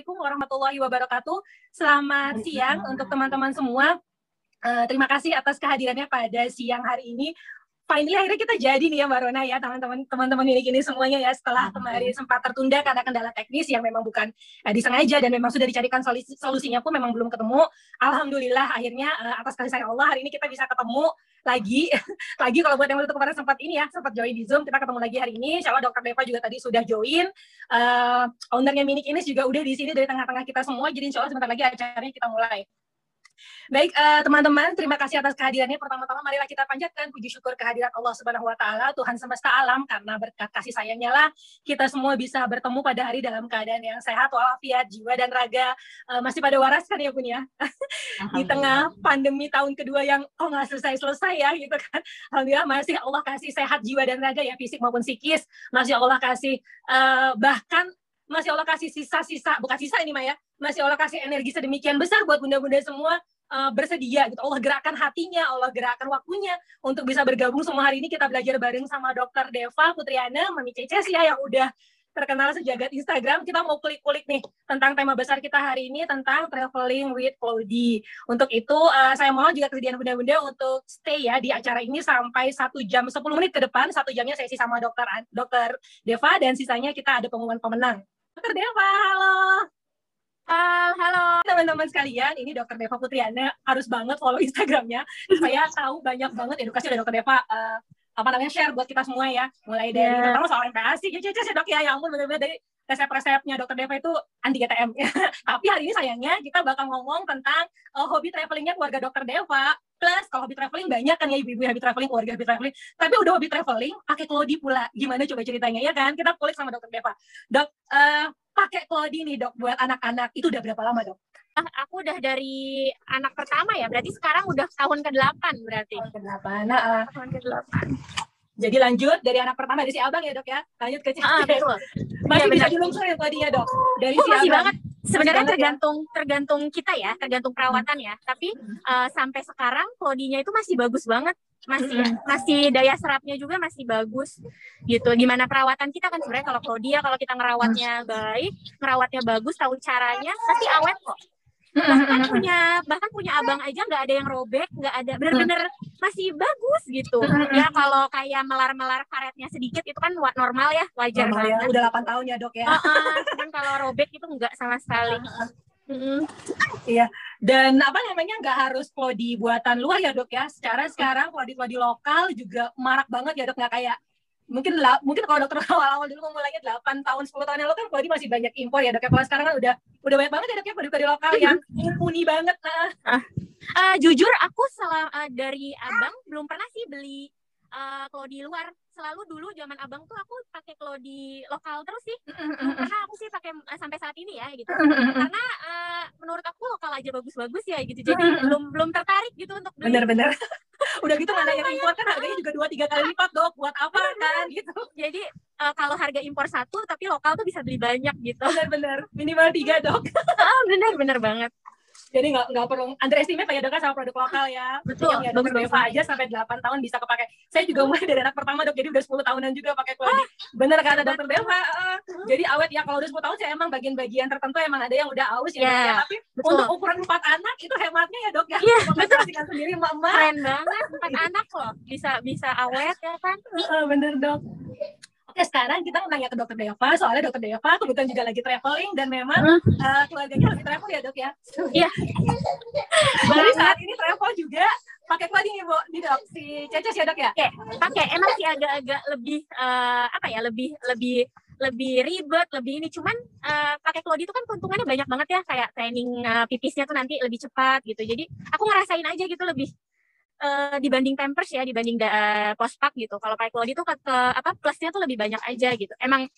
Assalamualaikum warahmatullahi wabarakatuh. Selamat siang untuk teman-teman semua. Terima kasih atas kehadirannya pada siang hari ini. Finally akhirnya kita jadi nih ya Mbak Rona ya, teman-teman ini semuanya ya, setelah kemarin sempat tertunda karena kendala teknis yang memang bukan disengaja dan memang sudah dicarikan solusinya pun memang belum ketemu. Alhamdulillah akhirnya atas kasih sayang Allah hari ini kita bisa ketemu lagi. Lagi kalau buat yang waktu kemarin sempat join di Zoom, kita ketemu lagi hari ini. Insya Allah Dr. Deva juga tadi sudah join. Ownernya Minikinis juga udah di sini dari tengah-tengah kita semua. Jadi insya Allah sebentar lagi acaranya kita mulai. Baik, teman-teman, terima kasih atas kehadirannya. Pertama-tama marilah kita panjatkan puji syukur kehadirat Allah Subhanahu wa taala, Tuhan semesta alam, karena berkat kasih sayangnya lah kita semua bisa bertemu pada hari dalam keadaan yang sehat walafiat, jiwa dan raga masih pada waras kan ya Bun ya. Di tengah pandemi tahun kedua yang nggak selesai-selesai ya gitu kan. Alhamdulillah masih Allah kasih sehat jiwa dan raga ya, fisik maupun psikis. Masih Allah kasih bahkan masih Allah kasih sisa-sisa, bukan sisa ini Maya, masih Allah kasih energi sedemikian besar buat bunda-bunda semua bersedia gitu. Allah gerakkan hatinya, Allah gerakkan waktunya untuk bisa bergabung semua hari ini. Kita belajar bareng sama Dr. Deva Putriana, Mami Ceces ya, yang udah terkenal sejagat Instagram. Kita mau kulik-kulik nih tentang tema besar kita hari ini, tentang traveling with Claudie. Untuk itu saya mohon juga kesediaan bunda-bunda untuk stay ya di acara ini sampai 1 jam 10 menit ke depan. 1 jamnya sesi sama Dr. Deva dan sisanya kita ada pengumuman pemenang. Dr. Deva, halo. Halo teman-teman sekalian, ini Dr. Deva Putriana, harus banget follow Instagramnya supaya tahu banyak banget edukasi dari Dr. Deva share buat kita semua ya, mulai dari terutama soal MPASI ya Dok ya, yang ampun benar-benar dari resep-resepnya Dr. Deva itu anti GTM. Tapi hari ini sayangnya kita bakal ngomong tentang hobi travelingnya keluarga Dr. Deva. Plus kalau hobi traveling banyak kan ya, ibu-ibu hobi traveling, keluarga hobi traveling. Tapi udah hobi traveling pakai Claudie pula. Gimana coba ceritanya ya kan? Kita kulik sama Dr. Deva. Dok, pakai Claudie nih Dok buat anak-anak itu udah berapa lama Dok? Aku udah dari anak pertama ya, berarti sekarang udah tahun ke-8 berarti. Tahun ke-8. Tahun ke-8. Jadi lanjut dari anak pertama dari si abang ya Dok ya, lanjut ke betul. Masih bisa dilungsurin Claudie-nya Dok. Dari si masih abang. Banget. Sebenarnya tergantung kita ya, tergantung perawatan ya. Tapi sampai sekarang Claudie-nya itu masih bagus banget. Masih daya serapnya juga masih bagus gitu. Gimana perawatan kita kan sebenarnya kalau Claudia, kalau kita ngerawatnya baik, ngerawatnya bagus, tahu caranya, pasti awet kok. bahkan punya abang aja nggak ada yang robek, nggak ada, bener-bener masih bagus gitu ya. Kalau kayak melar karetnya sedikit itu kan normal ya, wajar banget. Ya, udah 8 tahun ya Dok ya. Cuman kalau robek itu nggak sama sekali. Iya, dan nggak harus Claudie buatan luar ya Dok ya. Secara sekarang Claudie lokal juga marak banget ya Dok, nggak kayak mungkin kalau dokter awal-awal dulu mulainya 8 tahun 10 tahun yang lalu kan Claudie masih banyak impor ya Dok ya. Kalau sekarang kan udah banyak banget ya Dok ya Claudie lokal yang mumpuni banget. Jujur aku dari abang belum pernah sih beli Claudie luar. Selalu dulu zaman abang tuh aku pakai Claudie lokal terus sih. Karena aku sih pakai sampai saat ini ya gitu. Karena menurut aku lokal aja bagus-bagus ya gitu. Jadi belum tertarik gitu untuk beli. Bener-bener. Udah gitu mana yang impor kan harganya juga 2-3 kali lipat Dok. Buat apa kan gitu. Jadi kalau harga impor 1 tapi lokal tuh bisa beli banyak gitu. Bener-bener. Minimal 3 Dok. Bener banget. Jadi nggak perlu underestimate ya Dok sama produk lokal ya. Betul. Yang ya Dr. Deva aja sampai 8 tahun bisa kepakai. Saya juga mulai dari anak pertama Dok, jadi udah 10 tahunan juga pakai Claudie. Bener kata Dr. Deva. Jadi awet ya, kalau udah 10 tahun sih emang bagian-bagian tertentu emang ada yang udah aus ya Dok ya. Tapi untuk ukuran 4 anak itu hematnya ya Dok ya. Iya, betul. Sendiri emak-emak. Keren banget 4 anak loh. Bisa awet ya kan. Bener Dok. Oke, sekarang kita nanya ke Dr. Deva, soalnya Dr. Deva kebetulan juga lagi traveling dan memang keluarganya lagi travel ya Dok ya. Iya. Jadi saat ini travel juga pakai Claudie nih Bu, nih Dok, si Ceces ya Dok ya? Pakai, emang sih agak-agak lebih lebih ribet, lebih ini, cuman pakai Claudie itu kan keuntungannya banyak banget ya, kayak training pipisnya tuh nanti lebih cepat gitu. Jadi aku ngerasain aja gitu lebih dibanding Pampers ya, dibanding Postpak gitu. Kalau pakai Claudie tuh plusnya tuh lebih banyak aja gitu. Emang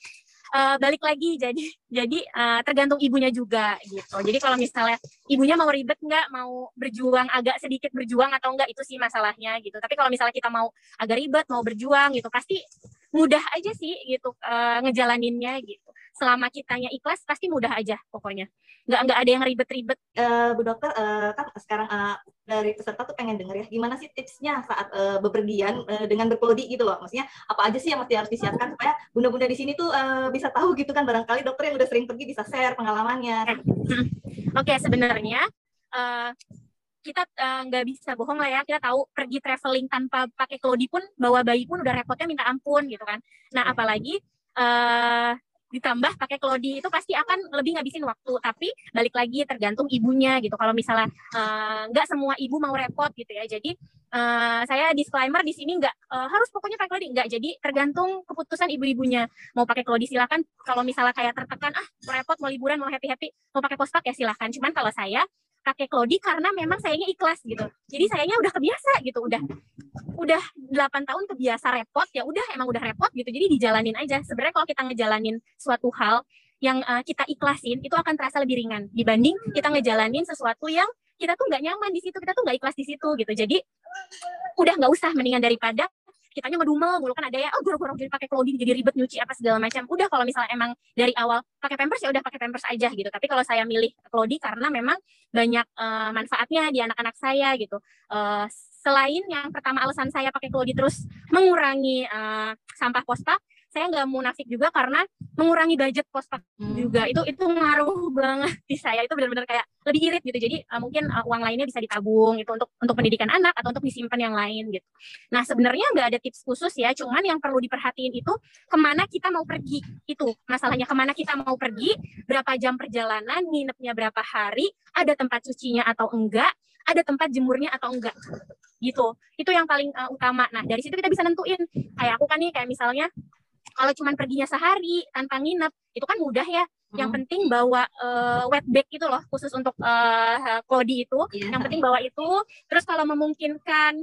balik lagi jadi tergantung ibunya juga gitu. Jadi kalau misalnya ibunya mau ribet nggak, mau berjuang agak sedikit berjuang atau enggak, itu sih masalahnya gitu. Tapi kalau misalnya kita mau agak ribet, mau berjuang gitu, pasti mudah aja sih gitu ngejalaninnya gitu. selama kitanya ikhlas pasti mudah aja pokoknya. Nggak ada yang ribet-ribet. Bu Dokter, kan sekarang dari peserta tuh pengen denger ya, gimana sih tipsnya saat bepergian dengan berkelodi gitu loh. Maksudnya apa aja sih yang mesti harus disiapkan supaya bunda-bunda di sini tuh bisa tahu gitu kan, barangkali dokter yang udah sering pergi bisa share pengalamannya. Oke, sebenarnya kita nggak bisa bohong lah ya, kita tahu pergi traveling tanpa pakai kelodi pun, bawa bayi pun udah repotnya minta ampun gitu kan. Nah apalagi ditambah pakai kelodi itu pasti akan lebih ngabisin waktu, tapi balik lagi tergantung ibunya gitu. Kalau misalnya nggak semua ibu mau repot gitu ya, jadi saya disclaimer di sini nggak harus pokoknya pakai kelodi, nggak. Jadi tergantung keputusan ibu-ibunya, mau pakai kelodi silakan. Kalau misalnya kayak tertekan repot, mau liburan, mau happy mau pakai pospak ya silakan. Cuman kalau saya pakai kelodi karena memang sayanya ikhlas gitu, jadi sayanya udah kebiasa gitu, udah 8 tahun kebiasa repot, ya udah emang udah repot gitu, jadi dijalanin aja. Sebenarnya kalau kita ngejalanin suatu hal yang kita ikhlasin, itu akan terasa lebih ringan dibanding kita ngejalanin sesuatu yang kita tuh nggak nyaman di situ, kita tuh nggak ikhlas di situ gitu. Jadi udah nggak usah, mendingan daripada kitanya ngedumel mulu. Kan ada ya, gorok-gorok jadi pakai kelodi jadi ribet nyuci apa segala macam. Udah kalau misalnya emang dari awal pakai pampers ya udah pakai pampers aja gitu. Tapi kalau saya milih kelodi karena memang banyak manfaatnya di anak-anak saya gitu. Selain yang pertama alasan saya pakai kelodi terus mengurangi sampah pospak, saya nggak munafik juga karena mengurangi budget pospak juga. Itu ngaruh banget di saya. Itu benar-benar kayak lebih irit gitu. Jadi mungkin uang lainnya bisa ditabung itu untuk pendidikan anak atau untuk disimpan yang lain gitu. Nah sebenarnya nggak ada tips khusus ya, cuman yang perlu diperhatiin itu kemana kita mau pergi. Itu masalahnya, kemana kita mau pergi, berapa jam perjalanan, nginepnya berapa hari, ada tempat cucinya atau enggak, ada tempat jemurnya atau enggak gitu. Itu yang paling utama. Nah dari situ kita bisa nentuin. Kayak aku kan nih, kayak misalnya kalau cuman perginya sehari tanpa nginep, itu kan mudah ya. Yang penting bawa wet bag itu loh, khusus untuk kelodi itu. Yang penting bawa itu. Terus kalau memungkinkan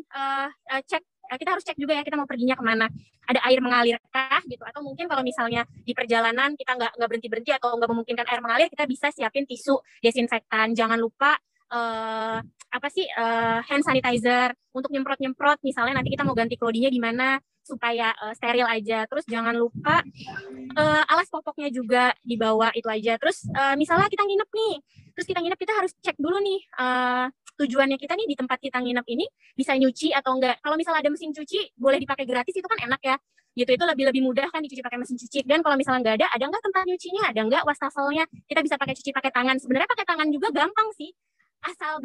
kita harus cek juga ya, kita mau perginya kemana. Ada air mengalir kah gitu. Atau mungkin kalau misalnya di perjalanan kita nggak berhenti-berhenti atau nggak memungkinkan air mengalir, kita bisa siapin tisu desinfektan. Jangan lupa hand sanitizer untuk nyemprot-nyemprot. Misalnya nanti kita mau ganti kelodinya gimana supaya steril aja. Terus jangan lupa alas popoknya juga dibawa, itu aja. Terus misalnya kita nginep nih, kita harus cek dulu nih tujuannya kita nih di tempat kita nginep ini bisa nyuci atau enggak. Kalau misalnya ada mesin cuci boleh dipakai gratis, itu kan enak ya. Gitu, itu lebih mudah kan dicuci pakai mesin cuci. Dan kalau misalnya nggak ada enggak tempat nyucinya, ada enggak wastafelnya, kita bisa cuci pakai tangan. Sebenarnya pakai tangan juga gampang sih. Asal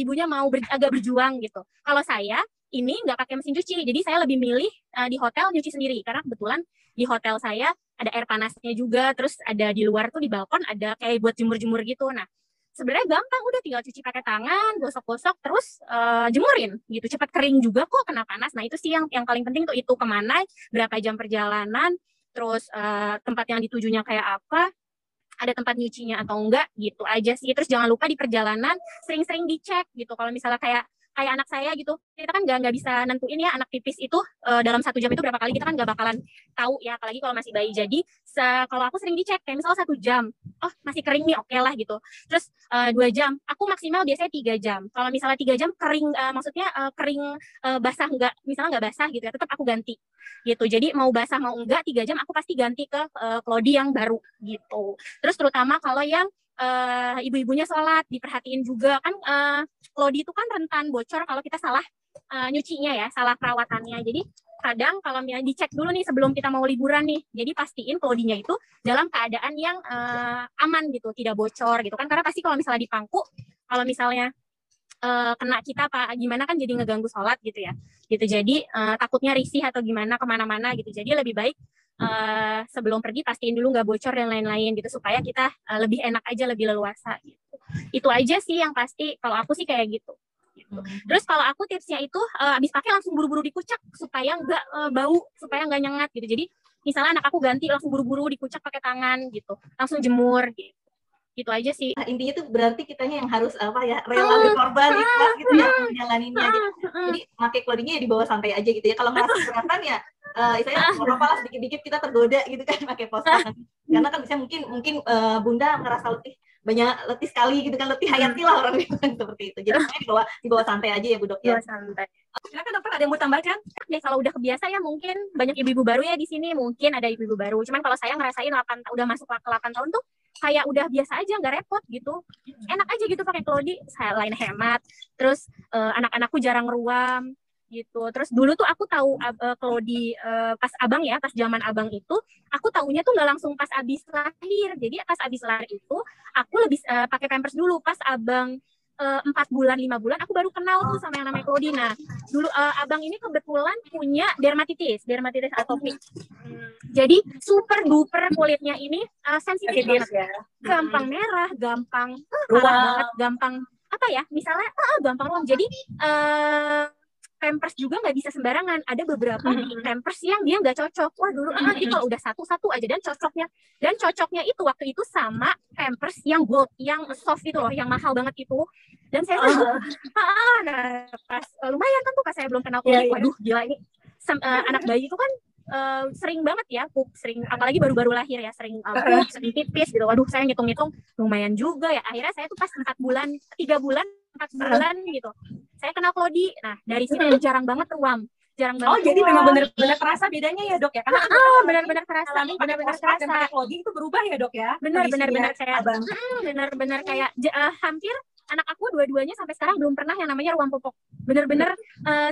ibunya mau agak berjuang gitu. Kalau saya ini nggak pakai mesin cuci, jadi saya lebih milih di hotel nyuci sendiri, karena kebetulan di hotel saya ada air panasnya juga, terus ada di luar tuh di balkon ada kayak buat jemur-jemur gitu. Nah sebenarnya gampang, udah tinggal cuci pakai tangan, gosok-gosok, terus jemurin gitu, cepat kering juga kok, kena panas. Nah itu sih yang paling penting tuh, itu kemana, berapa jam perjalanan, terus tempat yang ditujunya kayak apa, ada tempat nyucinya atau enggak, gitu aja sih. Terus jangan lupa di perjalanan sering-sering dicek gitu. Kalau misalnya kayak anak saya gitu, kita kan nggak bisa nentuin ya anak pipis itu dalam 1 jam itu berapa kali, kita kan nggak bakalan tahu ya, apalagi kalau masih bayi. Jadi kalau aku sering dicek, kayak misalnya 1 jam, oh masih kering nih, oke lah gitu. Terus 2 jam, aku maksimal biasanya 3 jam. Kalau misalnya 3 jam kering, maksudnya kering basah enggak, misalnya nggak basah gitu ya, tetap aku ganti gitu. Jadi mau basah mau enggak, 3 jam aku pasti ganti ke kelodi yang baru gitu. Terus terutama kalau yang ibu-ibunya sholat, diperhatiin juga kan, kelodi itu kan rentan bocor kalau kita salah nyucinya ya, salah perawatannya. Jadi kadang kalau misalnya dicek dulu nih sebelum kita mau liburan nih, jadi pastiin kelodinya itu dalam keadaan yang aman gitu, tidak bocor gitu kan, karena pasti kalau misalnya di pangku, kalau misalnya kena kita apa gimana kan jadi ngeganggu sholat gitu ya gitu. Jadi takutnya risih atau gimana kemana-mana gitu. Jadi lebih baik sebelum pergi pastiin dulu nggak bocor dan lain-lain gitu, supaya kita lebih enak aja, lebih leluasa gitu. Itu aja sih yang pasti, kalau aku sih kayak gitu. Terus kalau aku tipsnya itu abis pakai langsung buru-buru dikucek supaya nggak bau, supaya nggak nyengat gitu. Jadi misalnya anak aku ganti, langsung buru-buru dikucek pakai tangan gitu, langsung jemur gitu. Gitu aja sih. Nah, intinya tuh berarti kitanya yang harus rela berkorban ikhlas gitu ya menjalaninya gitu. Jadi pakai kelodinya ya dibawa santai aja gitu ya. Kalau ngerasa keberatan ya saya nggak apa-apa lah, sedikit-dikit kita tergoda gitu kan pakai pospak. Karena kan bisa mungkin bunda ngerasa banyak letih sekali gitu kan, letih hayati lah orang bilang seperti itu. Jadi dibawa santai aja ya Bu Dok ya. Santai. Silakan dokter, ada yang mau tambahkan? Ya kalau udah kebiasa ya mungkin banyak ibu-ibu baru ya di sini, mungkin ada ibu-ibu baru. Cuman kalau saya ngerasain udah masuk ke 8 tahun tuh kayak udah biasa aja, nggak repot gitu. Enak aja gitu pakai Klodi, selain hemat. Terus anak-anakku jarang ruam gitu. Terus dulu tuh aku tahu Klodi pas abang ya, pas zaman abang itu aku taunya tuh nggak langsung pas abis lahir. Jadi pas abis lahir itu aku lebih pakai Pampers dulu. Pas abang 4 bulan 5 bulan aku baru kenal tuh sama yang namanya Klodi. Nah dulu abang ini kebetulan punya dermatitis atopik. Jadi super duper kulitnya ini sensitif banget ya, gampang merah, gampang banget, gampang apa ya, misalnya gampang ruam. Jadi Pampers juga nggak bisa sembarangan. Ada beberapa Pampers yang dia nggak cocok. Wah dulu jadi kalau udah satu aja, dan cocoknya itu waktu itu sama Pampers yang gold, yang soft itu loh, yang mahal banget itu. Dan saya nah pas lumayan kan tuh pas saya belum kenal Klodi, waduh gila ini anak bayi itu kan sering banget ya pup, sering apalagi baru-baru lahir ya, sering pup, sering pipis gitu. Waduh saya ngitung-ngitung lumayan juga ya. Akhirnya saya tuh pas 4 bulan gitu saya kenal Klodi. Nah dari situ jarang banget ruam, jarang banget. Oh jadi memang benar-benar terasa bedanya ya Dok ya? Karena benar-benar terasa, benar-benar terasa. Dan pakai Klodi itu berubah ya Dok ya? Benar-benar kayak benar-benar kayak hampir anak aku dua-duanya sampai sekarang belum pernah yang namanya ruam popok. Bener-bener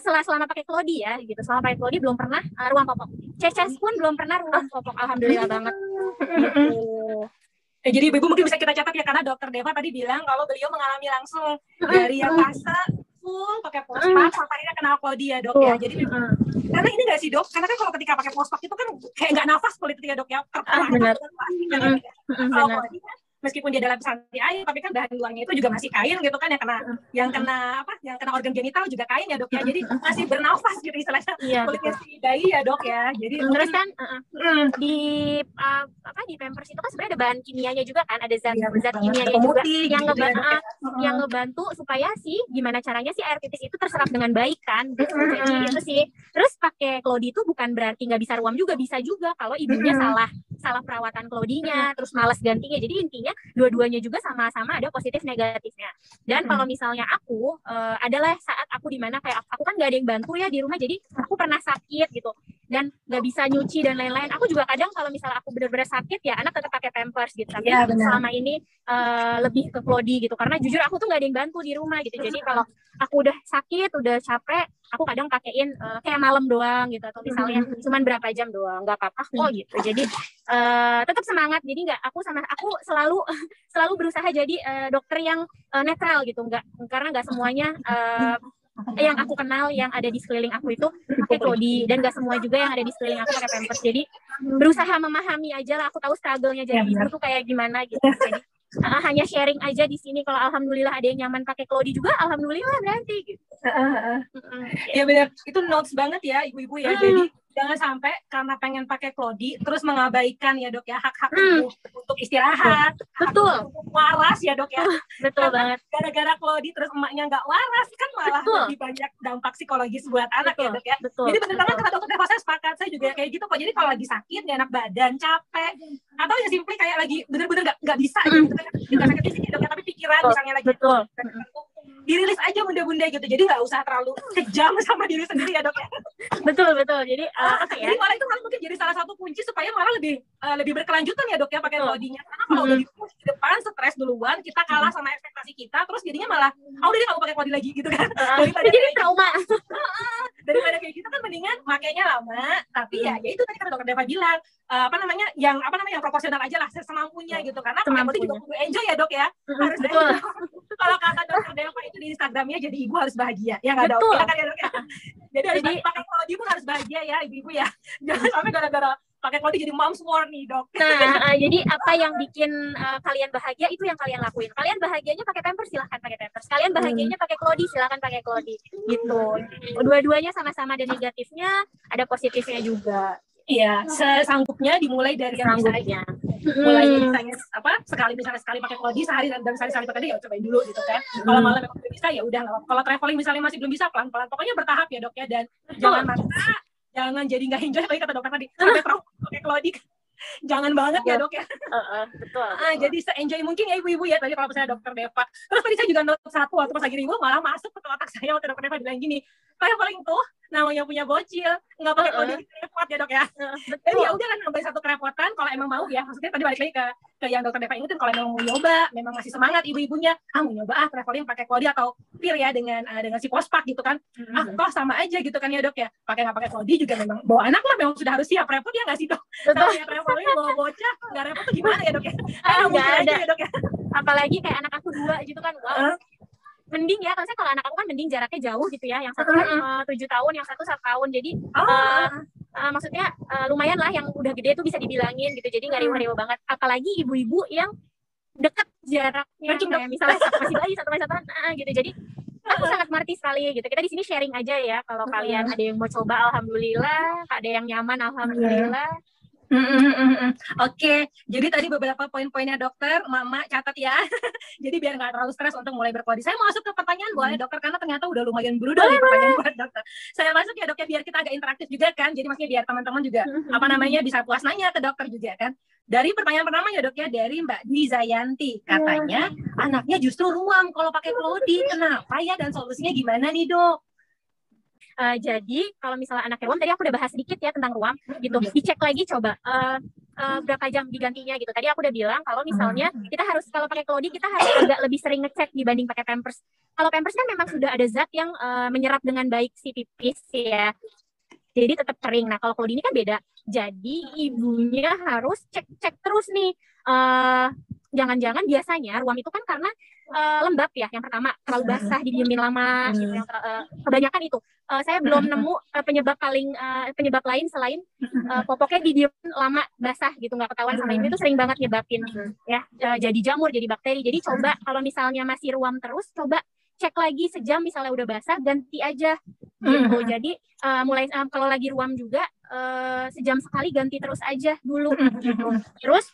selama pakai Klodi ya gitu. Selama pakai Klodi belum pernah ruam popok. Ceces pun belum pernah ruam popok. Alhamdulillah banget. Ya, jadi ibu mungkin bisa kita catat ya, karena Dokter Deva tadi bilang kalau beliau mengalami langsung dari yang fase full pakai postpak sampai akhirnya kenal Klodi ya Dok ya. Jadi karena ini nggak sih Dok? Karena kan kalau ketika pakai postpak itu kan kayak nggak nafas kulit itu ya Dok ya. Benar. Kalau Klodi kan meskipun dia dalam anti air, tapi kan bahan luarnya itu juga masih kain gitu kan, yang kena organ genital juga kain ya Dok ya. Jadi masih bernafas gitu istilahnya kulitnya si bayi ya Dok ya. Jadi terus kan di Pampers itu kan sebenarnya ada bahan kimianya juga kan, ada zat kimianya juga yang ngebantu supaya gimana caranya air pipis itu terserap dengan baik kan gitu. Jadi itu sih. Terus pakai Klodi itu bukan berarti nggak bisa ruam juga, bisa juga kalau ibunya salah perawatan Klodinya, terus malas gantinya. Jadi intinya dua-duanya juga sama-sama ada positif negatifnya. Dan kalau misalnya aku adalah saat aku di mana kayak aku kan nggak ada yang bantu ya di rumah, jadi aku pernah sakit gitu dan nggak bisa nyuci dan lain-lain. Aku juga kadang kalau misalnya aku benar-benar sakit ya anak tetap pakai Pampers gitu. Tapi selama ini lebih ke Klodi gitu, karena jujur aku tuh nggak ada yang bantu di rumah gitu. Jadi kalau aku udah sakit, udah capek, aku kadang pakein kayak malam doang gitu, atau misalnya cuman berapa jam doang, nggak apa-apa kok gitu. Jadi tetap semangat. Jadi aku selalu berusaha jadi dokter yang netral gitu, karena nggak semuanya yang aku kenal yang ada di sekeliling aku itu pakai Klodi, dan nggak semua juga yang ada di sekeliling aku pakai Pampers. Jadi berusaha memahami aja lah, aku tahu struggle-nya jadi ibu tuh kayak gimana gitu. Jadi hanya sharing aja di sini. Kalau alhamdulillah ada yang nyaman pakai Klodi juga, alhamdulillah berarti gitu. Ya benar, itu notes banget ya ibu-ibu ya. Jadi jangan sampai karena pengen pakai Klodi terus mengabaikan ya Dok ya hak-hak untuk istirahat, betul, untuk waras ya Dok ya. Betul banget. Gara-gara Klodi terus emaknya nggak waras kan malah lebih banyak dampak psikologis buat anak ya Dok ya. Jadi benar banget kata Dokter Deva, saya sepakat, saya juga kayak gitu kok. Jadi kalau lagi sakit, nggak enak badan, capek, atau yang simply kayak lagi bener-bener nggak bisa gitu kan, nggak sakit fisik Dok ya, tapi pikiran misalnya lagi dirilis aja bunda-bunda gitu. Jadi nggak usah terlalu kejam sama diri sendiri ya Dok ya. Betul. Jadi jadi malah itu mungkin jadi salah satu kunci supaya malah lebih berkelanjutan ya Dok ya pakai Klodinya. Karena kalau udah di-push di depan, stres duluan, kita kalah sama ekspektasi kita, terus jadinya malah udah dia nggak mau pakai Klodi lagi gitu kan. Jadi trauma. Daripada kayak gitu kan mendingan makainya lama, tapi ya itu tadi kan Dokter Deva bilang yang proporsional aja lah semampunya gitu. Karena pakai Klodi juga perlu enjoy ya Dok ya. Harus kalau kata Dokter Deva itu di Instagramnya, jadi ibu harus bahagia ya, nggak ada kan ya Dok ya. Jadi harus pakai Klodi pun harus bahagia ya ibu-ibu ya. Jangan sampai gara-gara pakai Klodi jadi mom's war nih Dok. Nah jadi apa yang bikin kalian bahagia itu yang kalian lakuin. Kalian bahagianya pakai Pampers, silahkan pakai Pampers. Kalian bahagianya pakai Klodi, silahkan pakai Klodi gitu. Dua-duanya sama-sama ada negatifnya, ada positifnya juga. Iya, sesanggupnya dimulai dari yang sanggupnya. Mulai misalnya sekali pakai Klodi sehari dan sekali pakai dia, ya cobain dulu gitu kan. Kalau malam memang belum bisa ya udah nggak apa-apa. Kalau traveling misalnya masih belum bisa, pelan-pelan. Pokoknya bertahap ya Dok ya, dan jangan maksa, jangan jadi nggak enjoy. Tadi kata dokter tadi sampai tahu pakai Klodi Jangan banget ya dok ya. Betul. Jadi se-enjoy mungkin ya ibu-ibu ya tadi kalau misalnya dokter Deva. Terus tadi saya juga note satu waktu pas lagi ribut malah masuk ke otak saya waktu dokter Deva bilang gini, yang paling tuh namanya punya bocil nggak pakai kode repot ya dok ya. Jadi ya udah kan nambah satu kerepotan kalau emang mau ya. Maksudnya tadi balik lagi ke yang dokter Deva ingetin kalau emang mau nyoba, memang masih semangat ibu-ibunya, mau nyoba traveling pakai kode atau pil ya dengan si pospak gitu kan. Toh sama aja gitu kan ya dok ya. Pakai nggak pakai kode juga memang bawa anak lah memang sudah harus siap, repot ya nggak sih dok? Kalau ya traveling bawa bocah nggak repot tuh gimana ya dok ya? Nggak ada ya dok ya. Apalagi kayak anak aku 2 gitu kan, wow. Mending ya, kalau anak aku kan mending jaraknya jauh gitu ya, yang satu kan 7 tahun, yang satu 1 tahun, jadi maksudnya lumayan lah yang udah gede tuh bisa dibilangin gitu, jadi nggak riuh-riuh banget. Apalagi ibu-ibu yang deket jaraknya, kayak misalnya masih bayi 1 tahun gitu, jadi aku sangat mengerti sekali gitu. Kita di sini sharing aja ya, kalau kalian ada yang mau coba, alhamdulillah, ada yang nyaman, alhamdulillah. Oke, jadi tadi beberapa poin-poinnya dokter, Mama catat ya. Jadi biar nggak terlalu stres untuk mulai berkode. Saya masuk ke pertanyaan boleh dokter, karena ternyata udah lumayan berudal nih pertanyaan buat dokter. Saya masuk ya dok ya, biar kita agak interaktif juga kan. Jadi maksudnya biar teman-teman juga bisa puas nanya ke dokter juga kan. Dari pertanyaan pertama ya dok ya, dari Mbak Dwi Zayanti, katanya anaknya justru ruam kalau pakai klodi. Kenapa ya, dan solusinya gimana nih dok? Jadi kalau misalnya anaknya ruam, tadi aku udah bahas sedikit ya tentang ruam gitu, dicek lagi coba berapa jam digantinya gitu. Tadi aku udah bilang kalau misalnya kita harus, kalau pakai klodi kita harus agak lebih sering ngecek dibanding pakai pampers. Kalau pampers kan memang sudah ada zat yang menyerap dengan baik si pipis ya, jadi tetap kering. Nah kalau klodi ini kan beda, jadi ibunya harus cek terus nih. Jangan-jangan biasanya ruam itu kan karena lembab ya, yang pertama terlalu basah didiemin lama gitu, yang kebanyakan itu. Saya belum nemu penyebab lain selain popoknya didiemin lama basah gitu, nggak ketahuan sama ibu, itu sering banget nyebabin ya jadi jamur, jadi bakteri. Jadi coba kalau misalnya masih ruam terus, coba cek lagi sejam, misalnya udah basah ganti aja gitu. Jadi mulai kalau lagi ruam juga sejam sekali ganti terus aja dulu gitu. Terus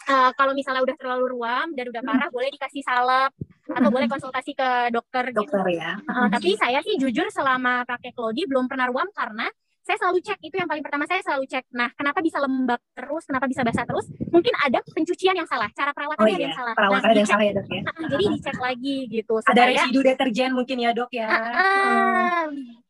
kalau misalnya udah terlalu ruam dan udah parah, boleh dikasih salep atau boleh konsultasi ke dokter gitu. Ya. Tapi saya sih jujur selama pakai klodi belum pernah ruam, karena saya selalu cek, itu yang paling pertama saya selalu cek. Nah, kenapa bisa lembab terus, kenapa bisa basah terus? Mungkin ada pencucian yang salah, cara perawatannya yang salah. Perawatannya yang salah ya dok ya. Jadi dicek lagi gitu. Ada residu deterjen mungkin ya dok ya.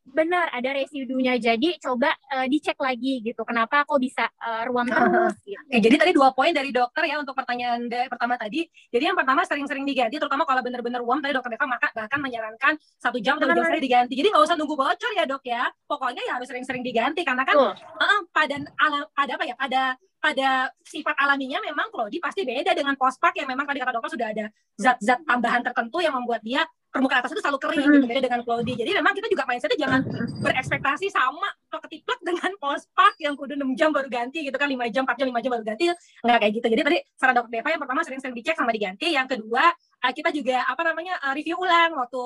Benar, ada residunya. Jadi coba dicek lagi gitu. Kenapa kok bisa ruam terus? Gitu. Jadi tadi 2 poin dari dokter ya untuk pertanyaan pertama tadi. Jadi yang pertama sering-sering diganti, terutama kalau benar-benar ruam. Tadi dokter Deva bahkan menyarankan 1 jam atau 2 jam sekali diganti. Jadi nggak usah nunggu bocor ya dok ya. Pokoknya ya harus sering-sering diganti, karena kan pada sifat alaminya memang klodi pasti beda dengan pospak yang memang tadi kata dokter sudah ada zat-zat tambahan tertentu yang membuat dia permukaan atas itu selalu kering gitu, beda dengan klodi. Jadi memang kita juga mindsetnya jangan berekspektasi sama atau ketiplek dengan pospak yang kudu 6 jam baru ganti gitu kan, 5 jam, 4 jam, 5 jam baru ganti, nggak kayak gitu. Jadi tadi saran dokter Deva yang pertama sering-sering dicek sama diganti. Yang kedua kita juga review ulang waktu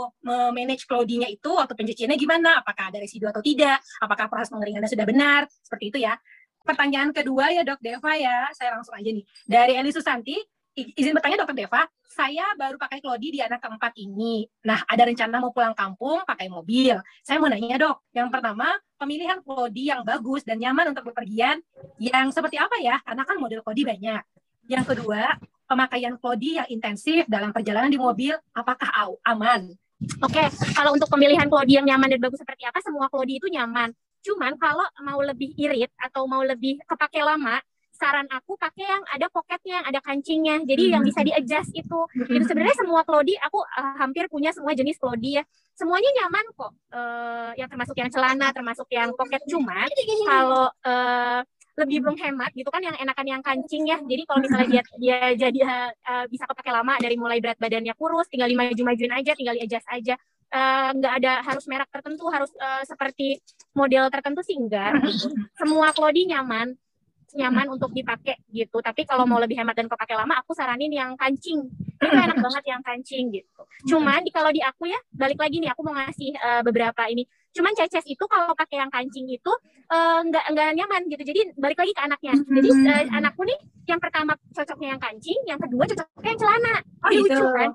manage klodinya itu, waktu pencuciannya gimana, apakah ada residu atau tidak, apakah proses pengeringannya sudah benar, seperti itu ya. Pertanyaan kedua ya dok Deva ya, saya langsung aja nih dari Eli Susanti. Izin bertanya dokter Deva, saya baru pakai klodi di anak keempat ini. Nah, ada rencana mau pulang kampung pakai mobil. Saya mau nanya dok, yang pertama pemilihan klodi yang bagus dan nyaman untuk bepergian yang seperti apa ya? Karena kan model klodi banyak. Yang kedua, pemakaian klodi yang intensif dalam perjalanan di mobil, apakah aman? Oke, kalau untuk pemilihan klodi yang nyaman dan bagus seperti apa, semua klodi itu nyaman. Cuman kalau mau lebih irit atau mau lebih kepake lama, saran aku pakai yang ada poketnya, yang ada kancingnya. Jadi yang bisa di-adjust itu. Itu sebenarnya semua klodi, aku hampir punya semua jenis klodi ya. Semuanya nyaman kok. Yang termasuk yang celana, termasuk yang poket. Cuma kalau lebih menghemat gitu kan, yang enakan yang kancing ya. Jadi kalau misalnya dia jadi bisa kepake lama, dari mulai berat badannya kurus, tinggal dimaju-majuin aja, tinggal di-adjust aja. Nggak ada harus merek tertentu, harus seperti model tertentu sih enggak. Semua klodi nyaman untuk dipakai gitu. Tapi kalau mau lebih hemat dan kepake lama, aku saranin yang kancing. Itu enak banget yang kancing gitu. Cuman kalau di aku ya, balik lagi nih, aku mau ngasih beberapa ini. Cuman Ceces itu kalau pakai yang kancing itu nggak nyaman gitu. Jadi balik lagi ke anaknya. Jadi anakku nih yang pertama cocoknya yang kancing, yang kedua cocoknya yang celana. Lucu kan?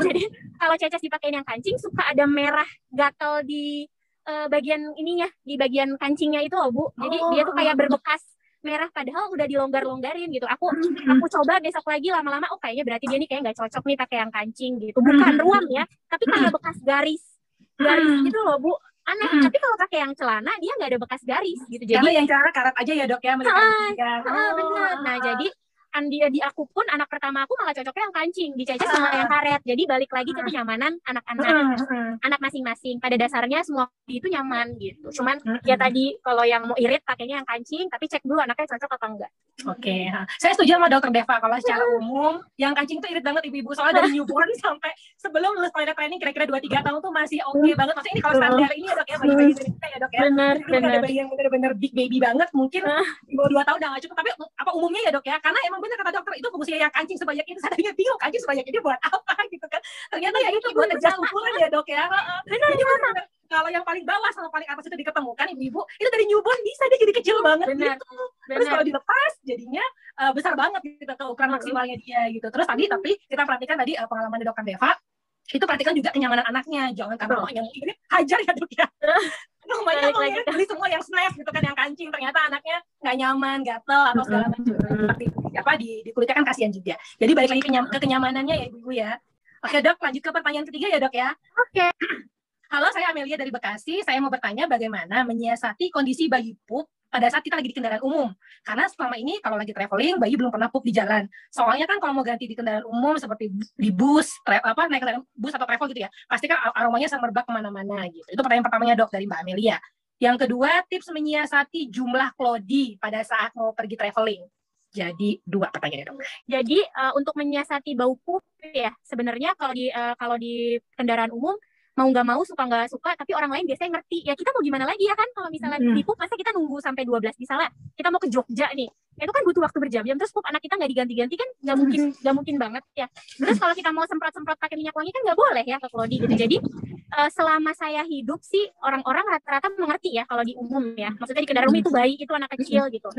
Jadi kalau Ceces dipakai yang kancing, suka ada merah gatal di bagian ininya, di bagian kancingnya itu loh Bu. Jadi dia tuh kayak berbekas merah padahal udah dilonggar-longgarin gitu. Aku coba besok lagi lama-lama, oh kayaknya berarti dia nih kayak nggak cocok nih pakai yang kancing gitu. Bukan ruam ya, tapi kayak bekas garis gitu loh Bu. Aneh. Tapi kalau pakai yang celana dia nggak ada bekas garis gitu. Jadi karena yang celana karat aja ya dok ya. Benar. Nah jadi di aku pun anak pertama aku malah cocoknya yang kancing, di Cece sama yang karet. Jadi balik lagi ke kenyamanan anak masing-masing. Pada dasarnya semua itu nyaman gitu. Cuman ya tadi kalau yang mau irit pakainya yang kancing, tapi cek dulu anaknya cocok apa enggak. Oke, saya setuju sama dokter Deva kalau secara umum yang kancing tuh irit banget ibu-ibu, soalnya dari newborn sampai sebelum lulus pilot training kira-kira 2-3 tahun tuh masih oke banget. Maksudnya ini kalau standar ini ya dok ya, bayi-bayi Indonesia ya dok ya. Benar. Ada bayi yang benar-benar big baby banget, mungkin di bawah 2 tahun udah nggak cukup. Tapi apa umumnya ya dok ya, karena emang benar kata dokter itu fungsinya yang kancing sebanyak ini. Saya tadinya bingung kancing sebanyak ini buat apa gitu kan. Ternyata ya itu buat adjust ukuran ya dok ya. Benar. Kalau yang paling bawah sama paling atas itu diketemukan ibu-ibu, itu dari newborn bisa dia jadi kecil banget gitu. Terus kalau dilepas jadinya besar banget gitu ke ukuran maksimalnya dia gitu. Terus tapi kita perhatikan tadi pengalaman di dokter Deva, itu perhatikan juga kenyamanan anaknya. Jangan karena yang ini hajar ya dok ya. Namanya mau ya beli semua yang snap gitu kan, yang kancing, ternyata anaknya nggak nyaman, gatel atau segala macam. Seperti apa di kulitnya kan kasihan juga. Jadi balik lagi ke kenyamanannya ya ibu ya. Oke dok, lanjut ke pertanyaan ketiga ya dok ya. Oke. Halo, saya Amelia dari Bekasi. Saya mau bertanya bagaimana menyiasati kondisi bayi pup pada saat kita lagi di kendaraan umum. Karena selama ini kalau lagi traveling, bayi belum pernah pup di jalan. Soalnya kan kalau mau ganti di kendaraan umum seperti di bus, naik kendaraan bus atau travel gitu ya, pasti kan aromanya semerbak kemana-mana gitu. Itu pertanyaan pertamanya dok dari Mbak Amelia. Yang kedua, tips menyiasati jumlah klodi pada saat mau pergi traveling. Jadi 2 pertanyaannya dok. Jadi untuk menyiasati bau pup ya, sebenarnya kalau di kendaraan umum mau nggak mau, suka nggak suka, tapi orang lain biasanya ngerti. Ya kita mau gimana lagi ya kan, kalau misalnya di pup, masa kita nunggu sampai 12, misalnya kita mau ke Jogja nih, itu kan butuh waktu berjam-jam, terus pup anak kita nggak diganti-ganti kan nggak mungkin banget ya. Terus kalau kita mau semprot-semprot pakai minyak wangi kan nggak boleh ya ke Klodi gitu. Jadi selama saya hidup sih orang-orang rata-rata mengerti ya kalau di umum ya, maksudnya di kendaraan umum itu bayi, itu anak kecil gitu.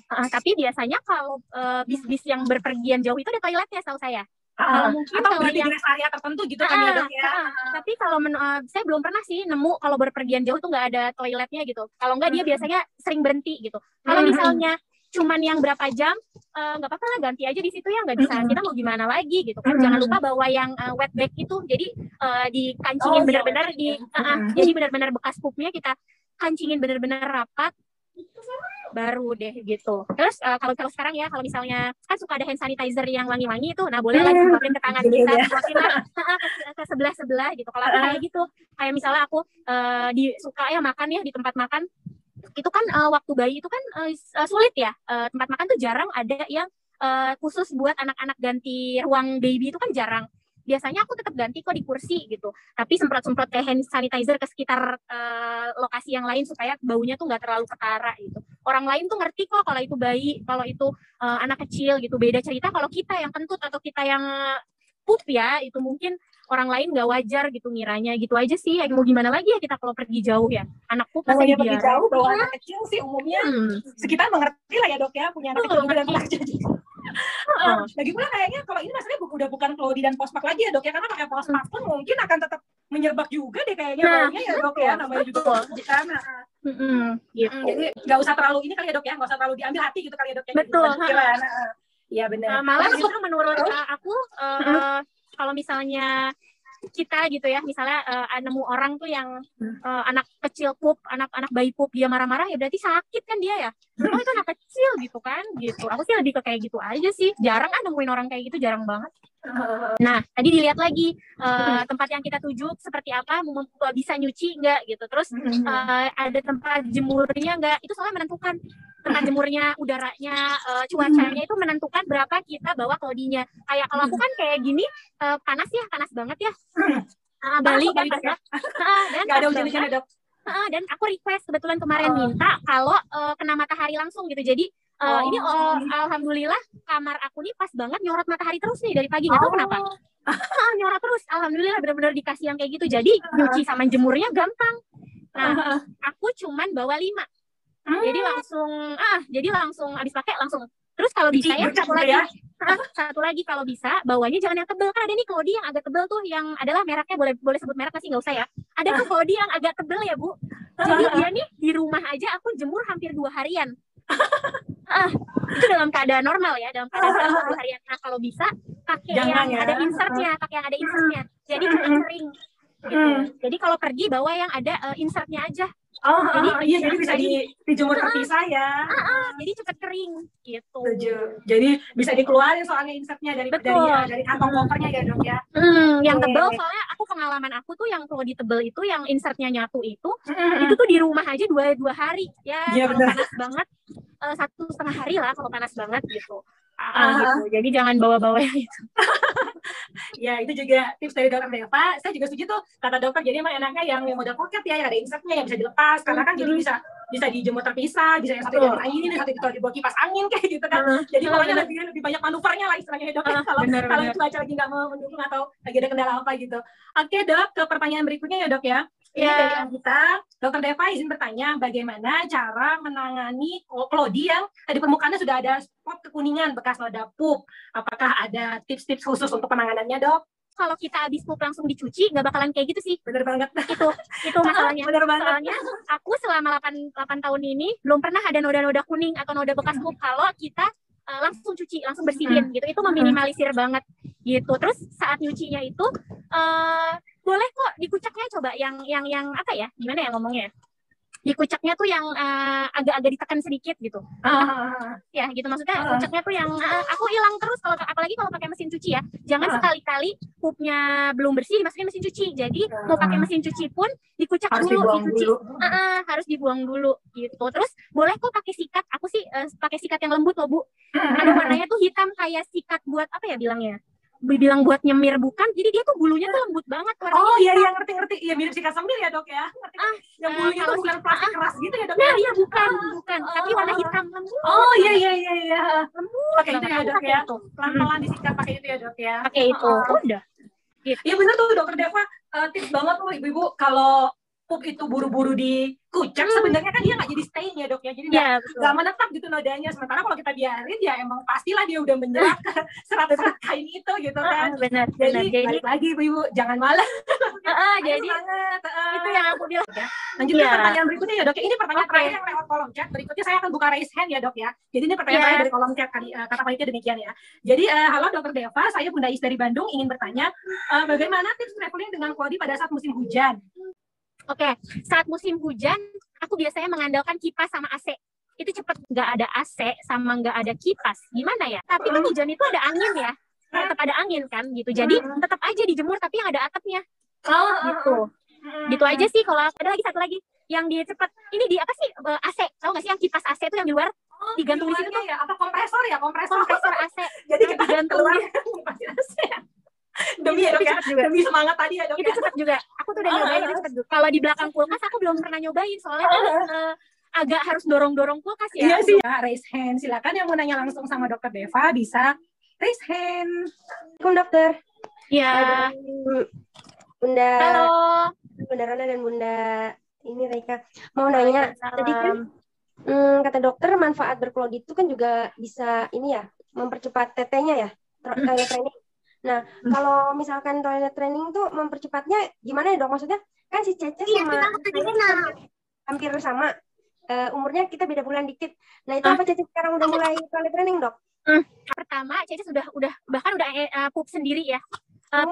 Tapi biasanya kalau bis-bis yang berpergian jauh itu ada toiletnya setahu saya. Kalau mungkin atau kalau yang area tertentu gitu kan ya dok ya. Tapi kalau saya belum pernah sih nemu kalau berpergian jauh tuh nggak ada toiletnya gitu. Kalau nggak dia biasanya sering berhenti gitu. Kalau misalnya cuman yang berapa jam, nggak apa-apa lah, ganti aja di situ ya, nggak bisa, kita mau gimana lagi gitu kan. Jangan lupa bawa yang wet bag itu, jadi dikancingin benar-benar jadi benar-benar bekas pupnya kita kancingin benar-benar rapat, baru deh gitu. Terus kalau sekarang ya, kalau misalnya kan suka ada hand sanitizer yang wangi-wangi itu, nah boleh lah disemprotin ke tangan kita, semprotin ke sebelah-sebelah gitu. Kalau aku kayak gitu, kayak misalnya aku suka ya makan ya di tempat makan, itu kan waktu bayi itu kan sulit ya, tempat makan tuh jarang ada yang khusus buat anak-anak ganti ruang baby, itu kan jarang. Biasanya aku tetap ganti kok di kursi gitu, tapi semprot-semprot kayak hand sanitizer ke sekitar lokasi yang lain supaya baunya tuh nggak terlalu ketara gitu. Orang lain tuh ngerti kok kalau itu bayi, kalau itu anak kecil gitu. Beda cerita kalau kita yang kentut atau kita yang pup ya, itu mungkin orang lain nggak wajar gitu ngiranya. Gitu aja sih, ya, mau gimana lagi ya kita kalau pergi jauh ya, anak pup pasti dia pergi jauh bawa anak kecil sih umumnya sekitar mengerti lah ya dok ya, punya anak kecil dan anak kecil. Lagi pula kayaknya kalau ini masalahnya udah bukan Klodi dan pospak lagi ya dok ya, karena pakai pospak pun mungkin akan tetap menyerbak juga deh kayaknya baunya ya dok ya, namanya juga bukan. Gitu. Jadi nggak usah terlalu ini kali ya dok ya, nggak usah terlalu diambil hati gitu kali ya dok ya. Betul. Iya benar. Malah justru menurut aku kalau misalnya kita gitu ya, misalnya nemu orang tuh yang anak kecil pup, anak bayi pup, dia marah-marah ya berarti sakit kan dia ya. Oh itu anak kecil gitu kan, gitu. Aku sih lebih ke kayak gitu aja sih. Jarang nemuin orang kayak gitu, jarang banget. Nah tadi dilihat lagi tempat yang kita tuju seperti apa, bisa nyuci nggak gitu. Terus ada tempat jemurnya nggak, itu soalnya menentukan tempat jemurnya, udaranya, cuacanya itu menentukan berapa kita bawa klodinya. Kayak kalau aku kan kayak gini, panas banget ya. Bali kan panas. Nggak ada hujan-hujan dok. Dan aku request kebetulan kemarin minta kalau kena matahari langsung gitu. Jadi ini alhamdulillah kamar aku nih pas banget nyorot matahari terus nih dari pagi, nggak tahu kenapa. Nyorot terus, alhamdulillah benar-benar dikasih yang kayak gitu. Jadi nyuci sama jemurnya gampang. Nah, aku cuman bawa 5. Jadi langsung habis pakai langsung. Terus kalau bisa ya satu lagi kalau bisa bawanya jangan yang tebel, kan ada nih Klodi yang agak tebel tuh, yang adalah mereknya, boleh sebut merek sih, nggak usah ya. Ada tuh Klodi yang agak tebel ya Bu. Jadi dia nih di rumah aja aku jemur hampir 2 harian. Itu dalam keadaan normal ya, dalam keadaan 20 harian. Nah kalau bisa pakai yang ada insertnya, jadi cepat kering gitu. Jadi kalau pergi bawa yang ada insertnya aja. Jadi bisa dijemur terpisah ya. Jadi cepat kering gitu. Jadi bisa dikeluarin soalnya insertnya dari kantong kopernya ya dok ya. Yang tebal soalnya pengalaman aku tuh yang prodi tebal itu yang insertnya nyatu itu tuh di rumah aja dua hari ya. Kalau panas banget 1,5 hari lah kalau panas banget gitu. Gitu. Jadi jangan bawa-bawa itu. Ya itu juga tips dari dokter Deva. Saya juga setuju tuh kata dokter. Jadi emang enaknya yang model pocket ya, yang ada insertnya yang bisa dilepas. Karena kan jadi bisa dijemur terpisah, bisa yang satu di angin, yang satu dibawa kipas angin kayak gitu kan. Jadi pokoknya lebih banyak manuvernya lah istilahnya dok. Kalau cuaca lagi nggak mau mendukung atau lagi ada kendala apa gitu. Oke dok, ke pertanyaan berikutnya ya dok ya. Ini dari Anggita, Dokter Deva izin bertanya bagaimana cara menangani klodi yang di permukaannya sudah ada spot kekuningan bekas noda pup. Apakah ada tips-tips khusus untuk penanganannya dok? Kalau kita habis pup langsung dicuci, nggak bakalan kayak gitu sih. Bener banget. Itu masalahnya. Bener banget. Soalnya aku selama 8 tahun ini belum pernah ada noda-noda kuning atau noda bekas pup kalau kita langsung cuci, langsung bersihin gitu. Itu meminimalisir banget gitu. Terus saat nyucinya itu boleh kok dikucaknya, coba yang apa ya, gimana ya ngomongnya, dikucaknya tuh yang agak-agak ditekan sedikit gitu. Ya gitu, maksudnya kucaknya tuh yang aku hilang terus kalau apalagi kalau pakai mesin cuci ya. Jangan sekali-kali pupnya belum bersih dimasukin mesin cuci. Jadi mau pakai mesin cuci pun dikucak dulu, dicuci. Harus dibuang dulu gitu. Terus boleh kok pakai sikat. Aku sih pakai sikat yang lembut loh Bu. Ada warnanya tuh hitam kayak sikat buat apa ya bilangnya? Bilang buat nyemir bukan, jadi dia tuh bulunya tuh lembut banget warnanya. Iya ngerti, iya mirip sikat sambil ya dok ya. Yang bulunya tuh bukan plastik keras gitu ya dok. Nah iya bukan, tapi warna hitam lembut. Iya. Lembut. Pakai itu ya dok ya. Pelan-pelan disikat pakai itu ya dok ya. Pakai itu, udah. Iya bener tuh dokter Deva, tips banget tuh ibu-ibu kalau pup itu buru-buru dikucak sebenarnya kan dia nggak jadi stain ya dok ya, jadi nggak menetap gitu nodanya. Sementara kalau kita biarin ya emang pastilah dia udah menyerap ke serat-serat kain itu gitu kan. Benar. Jadi balik lagi ibu-ibu jangan malas. Jadi itu yang aku bilang ya. Lanjut ke pertanyaan berikutnya ya dok. Ini pertanyaan terakhir yang lewat kolom chat. Berikutnya saya akan buka raise hand ya dok ya. Jadi ini pertanyaan terakhir dari kolom chat kata panitia demikian ya. Jadi halo dokter Deva, saya Bunda Is dari Bandung ingin bertanya bagaimana tips traveling dengan klodi pada saat musim hujan? Oke, saat musim hujan, aku biasanya mengandalkan kipas sama AC. Itu cepet, nggak ada AC sama nggak ada kipas. Gimana ya? Tapi kan hujan itu ada angin ya. Tetap ada angin kan, gitu. Jadi tetap aja dijemur, tapi yang ada atapnya. Gitu. Gitu aja sih. Kalau ada lagi satu lagi, yang dia cepet. Ini di apa sih? AC. Tahu nggak sih yang kipas AC itu yang di luar? Digantung di situ tuh. Ya, apa kompresor ya? Kompresor AC. Jadi kita gantung AC. Demi ya dok ya, demi semangat tadi ya dok. Itu cepat juga. Aku tuh udah nyobain itu cepat juga. Kalau di belakang kulkas aku belum pernah nyobain soalnya agak harus dorong-dorong kulkas ya. Iya sih. Raise hand, silakan yang mau nanya langsung sama dokter Deva bisa raise hand. Assalamualaikum dokter. Iya. Bunda. Halo. Bunda Rona dan Bunda ini Reika mau nanya. Tadi kan kata dokter manfaat berklodi itu kan juga bisa ini ya mempercepat tetenya ya, toilet training. Nah, kalau misalkan toilet training tuh mempercepatnya gimana ya dok? Maksudnya kan si Cece sama hampir sama umurnya, kita beda bulan dikit. Nah itu apa Cece sekarang udah mulai toilet training dok? Pertama Cece udah bahkan udah pup sendiri ya.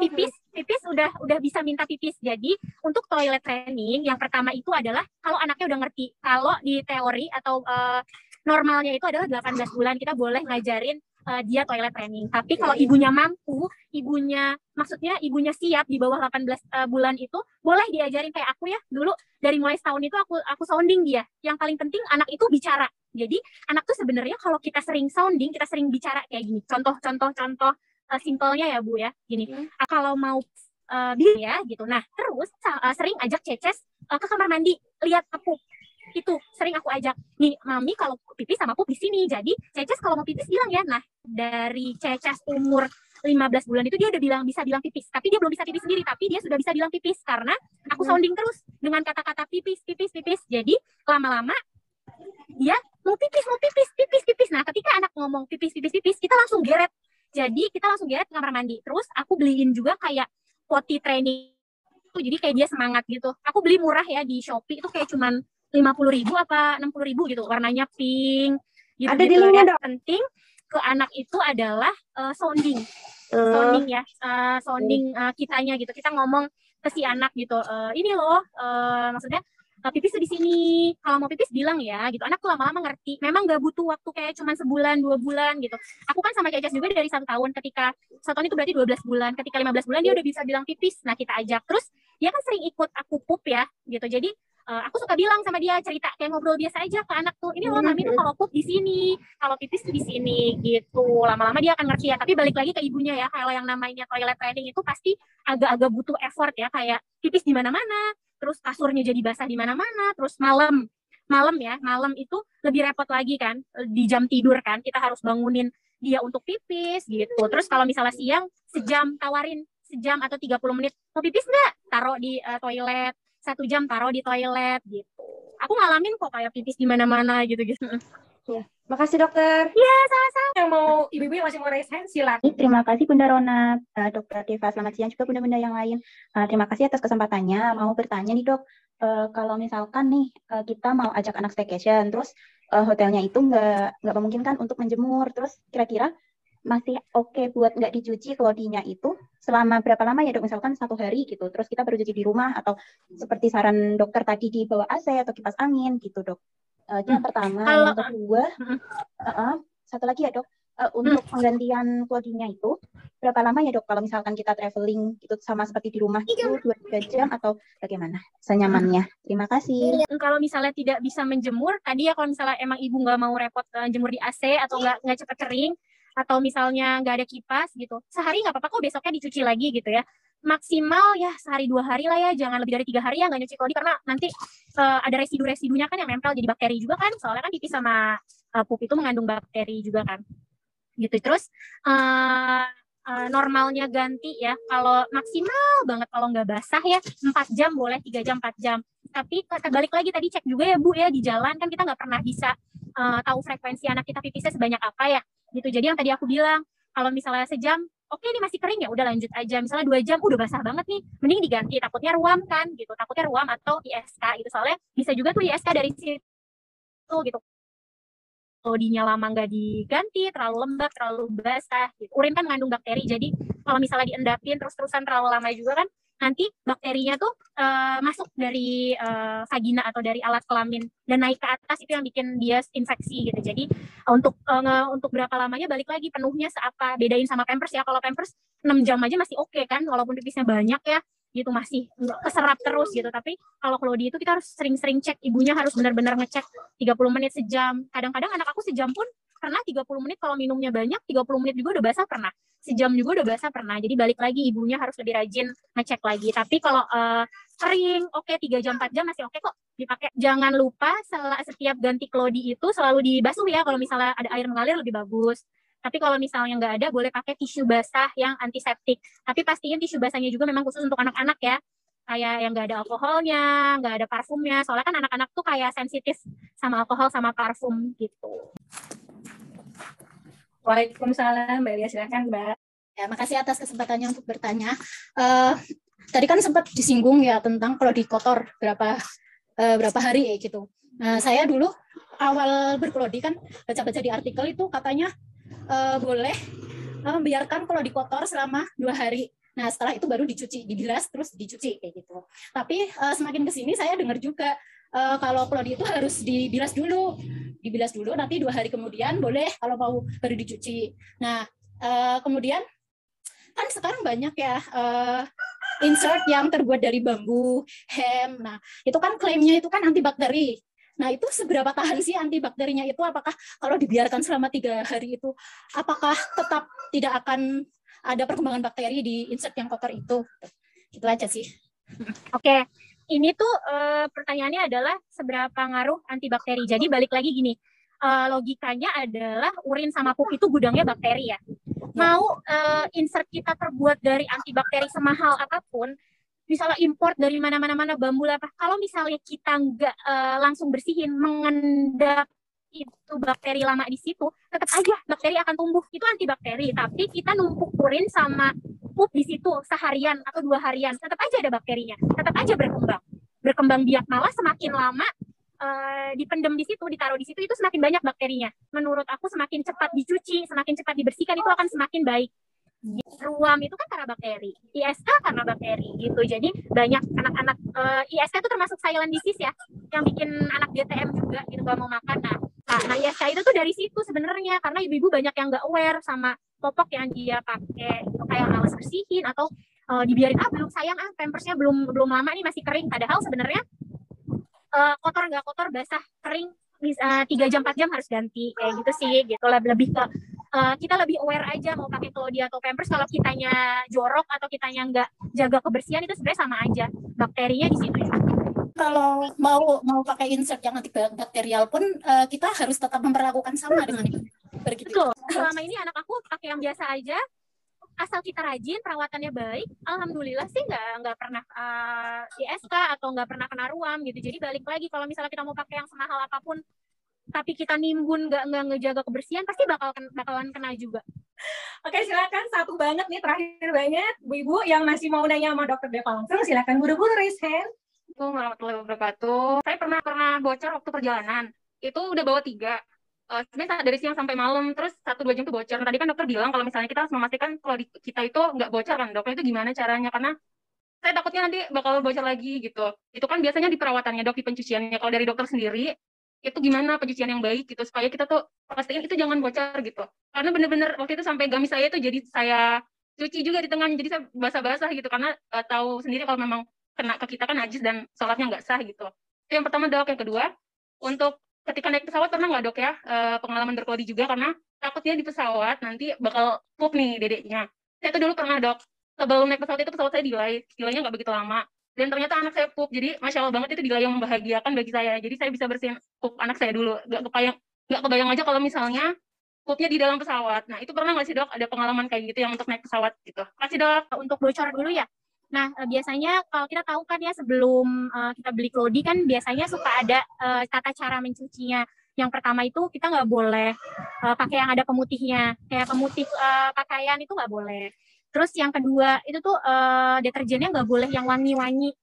Pipis udah bisa minta pipis. Jadi untuk toilet training yang pertama itu adalah kalau anaknya udah ngerti. Kalau di teori atau normalnya itu adalah 18 bulan kita boleh ngajarin dia toilet training. Tapi kalau ibunya mampu, maksudnya ibunya siap di bawah 18 bulan itu boleh diajarin kayak aku ya. Dulu dari mulai setahun itu aku sounding dia. Yang paling penting anak itu bicara. Jadi anak tuh sebenarnya kalau kita sering sounding, kita sering bicara kayak gini. Contoh simpelnya ya Bu ya. Gini. Kalau mau ya gitu. Nah, terus sering ajak Ceces ke kamar mandi lihat pup. Itu sering aku ajak, nih mami kalau pipis sama pup di sini. Jadi Ceces kalau mau pipis bilang ya. Nah, dari Ceces umur 15 bulan itu dia udah bisa bilang pipis. Tapi dia belum bisa pipis sendiri, tapi dia sudah bisa bilang pipis karena aku sounding terus dengan kata-kata pipis. Jadi lama-lama dia mau pipis. Nah, ketika anak ngomong pipis, kita langsung geret. Jadi kita langsung geret ke kamar mandi. Terus aku beliin juga kayak potty training. Jadi kayak dia semangat gitu. Aku beli murah ya di Shopee itu kayak cuman 50.000 apa 60.000 gitu, warnanya pink, gitu. Ada di linknya, Dok. Penting ke anak itu adalah sounding ya, sounding kitanya gitu. Kita ngomong ke si anak gitu, ini loh, maksudnya pipis tuh di sini. Kalau mau pipis bilang ya, gitu. Anak tuh lama-lama ngerti. Memang gak butuh waktu kayak cuma sebulan, 2 bulan gitu. Aku kan sama Cecas juga dari 1 tahun. Ketika 1 tahun itu berarti 12 bulan. Ketika 15 bulan dia udah bisa bilang pipis. Nah kita ajak. Terus dia kan sering ikut aku pup ya, gitu. Jadi aku suka bilang sama dia, cerita kayak ngobrol biasa aja ke anak tuh. Ini loh mami tuh kalau pup di sini, kalau pipis tuh di sini, gitu. Lama-lama dia akan ngerti ya. Tapi balik lagi ke ibunya ya. Kalau yang namanya toilet training itu pasti agak-agak butuh effort ya. Kayak pipis di mana-mana, terus kasurnya jadi basah di mana-mana, terus malam itu lebih repot lagi kan, di jam tidur kan, kita harus bangunin dia untuk pipis gitu. Terus kalau misalnya siang, tawarin sejam atau 30 menit, mau pipis nggak? Taruh di toilet, 1 jam taruh di toilet gitu. Aku ngalamin kok kayak pipis di mana-mana gitu-gitu. Ya. Makasih dokter. Iya, sama-sama. Yang mau ibu-ibu yang masih mau raise hand, silakan. Terima kasih Bunda Rona, Dokter Deva, selamat siang juga bunda-bunda yang lain. Terima kasih atas kesempatannya. Mau bertanya nih dok, kalau misalkan nih kita mau ajak anak staycation, terus hotelnya itu nggak memungkinkan untuk menjemur, terus kira-kira masih oke buat nggak dicuci klodinya itu selama berapa lama ya dok? Misalkan 1 hari gitu, terus kita baru cuci di rumah, atau seperti saran dokter tadi di bawah AC atau kipas angin gitu dok. Itu yang pertama. Yang kedua, satu lagi ya dok, untuk penggantian klodinya itu berapa lama ya dok? Kalau misalkan kita traveling itu sama seperti di rumah itu 2-3 jam atau bagaimana senyamannya? Terima kasih. Kalau misalnya tidak bisa menjemur, tadi ya kalau misalnya emang ibu nggak mau repot jemur di AC atau nggak cepat kering, atau misalnya nggak ada kipas gitu, sehari nggak apa-apa kok, besoknya dicuci lagi gitu ya. Maksimal ya sehari 2 hari lah ya, jangan lebih dari 3 hari ya nggak nyuci klodi, karena nanti ada residu-residunya kan yang nempel jadi bakteri juga kan, soalnya kan pipis sama pup itu mengandung bakteri juga kan gitu. Terus normalnya ganti ya, kalau maksimal banget kalau nggak basah ya 4 jam boleh, 3 jam 4 jam. Tapi balik lagi tadi cek juga ya Bu ya, di jalan kan kita nggak pernah bisa tahu frekuensi anak kita pipisnya sebanyak apa ya gitu. Jadi yang tadi aku bilang, kalau misalnya sejam oke ini masih kering ya udah lanjut aja. Misalnya 2 jam udah basah banget nih, mending diganti, takutnya ruam kan gitu, takutnya ruam atau ISK gitu. Soalnya bisa juga tuh ISK dari situ gitu. Klodinya lama nggak diganti, terlalu lembab, terlalu basah gitu. Urin kan mengandung bakteri, jadi kalau misalnya diendapin terus-terusan terlalu lama juga kan, nanti bakterinya tuh masuk dari vagina atau dari alat kelamin dan naik ke atas, itu yang bikin dia infeksi gitu. Jadi untuk berapa lamanya balik lagi penuhnya seapa, bedain sama Pampers ya. Kalau Pampers 6 jam aja masih oke kan, walaupun pipisnya banyak ya gitu, masih keserap terus gitu. Tapi kalau klodi itu kita harus sering-sering cek, ibunya harus benar-benar ngecek 30 menit, sejam. Kadang-kadang anak aku sejam pun pernah, 30 menit kalau minumnya banyak, 30 menit juga udah basah pernah, sejam juga udah basah pernah. Jadi balik lagi ibunya harus lebih rajin ngecek lagi. Tapi kalau kering oke, 3 jam 4 jam masih oke kok dipakai. Jangan lupa setiap ganti klodi itu selalu dibasuh ya, kalau misalnya ada air mengalir lebih bagus. Tapi kalau misalnya nggak ada, boleh pakai tisu basah yang antiseptik. Tapi pastiin tisu basahnya juga memang khusus untuk anak-anak ya. Kayak yang nggak ada alkoholnya, nggak ada parfumnya. Soalnya kan anak-anak tuh kayak sensitif sama alkohol sama parfum gitu. Waalaikumsalam, Mbak Lia, silakan Mbak. Ya, makasih atas kesempatannya untuk bertanya. Tadi kan sempat disinggung ya tentang kalau kotor berapa hari ya gitu. Saya dulu awal berklodi kan baca-baca di artikel itu katanya boleh membiarkan kalau kotor selama 2 hari. Nah setelah itu baru dicuci, dibilas terus dicuci kayak gitu. Tapi semakin kesini saya dengar juga kalau klodi itu harus dibilas dulu, nanti 2 hari kemudian boleh kalau mau baru dicuci. Nah kemudian kan sekarang banyak ya insert yang terbuat dari bambu, hem. Nah itu kan klaimnya itu kan antibakteri. Nah itu seberapa tahan sih antibakterinya itu? Apakah kalau dibiarkan selama 3 hari itu, apakah tetap tidak akan ada perkembangan bakteri di insert yang kotor itu? Itu aja sih. Oke, ini tuh pertanyaannya adalah seberapa ngaruh antibakteri. Jadi balik lagi gini, logikanya adalah urin sama pup itu gudangnya bakteri ya. Mau insert kita terbuat dari antibakteri semahal apapun, misalnya import dari mana-mana bambu apa, kalau misalnya kita nggak langsung bersihin, mengendap itu bakteri lama di situ, tetap aja bakteri akan tumbuh. Itu antibakteri, tapi kita numpuk urin sama pup di situ seharian atau 2 harian, tetap aja ada bakterinya, tetap aja berkembang biak. Malah semakin lama dipendam di situ, ditaruh di situ, itu semakin banyak bakterinya. Menurut aku semakin cepat dicuci, semakin cepat dibersihkan itu akan semakin baik. Ruam itu kan karena bakteri, ISK karena bakteri gitu. Jadi banyak anak-anak ISK itu termasuk silent disease ya, yang bikin anak DTM juga gitu gak mau makan. Nah ISK itu tuh dari situ sebenarnya, karena ibu-ibu banyak yang nggak aware sama popok yang dia pakai gitu, kayak males bersihin atau dibiarin belum sayang pampersnya belum lama nih masih kering, padahal sebenarnya kotor nggak kotor, basah kering 3 jam 4 jam harus ganti kayak gitu sih gitu. Lebih ke kita lebih aware aja mau pakai Claudia atau Pampers. Kalau kitanya jorok atau kitanya nggak jaga kebersihan itu sebenarnya sama aja, bakterinya di situ juga. Kalau mau pakai insert yang antibakterial pun kita harus tetap memperlakukan sama dengan itu. Betul. Selama ini anak aku pakai yang biasa aja, asal kita rajin, perawatannya baik, alhamdulillah sih nggak pernah ISK atau nggak pernah kena ruam gitu. Jadi balik lagi, kalau misalnya kita mau pakai yang semahal apapun tapi kita nimbun nggak ngejaga kebersihan, pasti bakalan kena juga. Oke, silakan satu banget nih, terakhir banget Bu-ibu yang masih mau nanya sama Dokter Deva langsung, silakan buru-buru raise hand. Assalamualaikum warahmatullahi wabarakatuh. Saya pernah bocor waktu perjalanan. Itu udah bawa 3. Sebenarnya dari siang sampai malam, terus 1-2 jam tuh bocor. Tadi kan dokter bilang kalau misalnya kita harus memastikan kalau kita itu nggak bocor kan, dokter itu gimana caranya? Karena saya takutnya nanti bakal bocor lagi gitu. Itu kan biasanya di perawatannya dok, di pencuciannya. Kalau dari dokter sendiri, itu gimana pencucian yang baik gitu, supaya kita tuh pastiin itu jangan bocor gitu. Karena bener-bener waktu itu sampai gamis saya tuh jadi saya cuci juga di tengahnya, jadi saya basah-basah gitu, karena tahu sendiri kalau memang kena ke kita kan najis dan sholatnya nggak sah gitu. Itu yang pertama dok. Yang kedua, untuk ketika naik pesawat pernah nggak dok ya pengalaman berkelodi juga, karena takutnya di pesawat nanti bakal pup nih dedeknya. Saya tuh dulu pernah dok, sebelum naik pesawat itu pesawat saya delaynya nggak begitu lama, dan ternyata anak saya pup. Jadi masya Allah banget, itu delay yang membahagiakan bagi saya. Jadi saya bisa bersihin pup anak saya dulu. Nggak kebayang aja kalau misalnya pupnya di dalam pesawat. Nah itu pernah nggak sih dok ada pengalaman kayak gitu yang untuk naik pesawat gitu? Kasih dok. Untuk bocor dulu ya. Nah, biasanya kalau kita tahu kan ya, sebelum kita beli Claudie kan biasanya suka ada tata cara mencucinya. Yang pertama itu kita nggak boleh pakai yang ada pemutihnya. Kayak pemutih pakaian itu nggak boleh. Terus yang kedua itu tuh deterjennya nggak boleh yang wangi-wangi.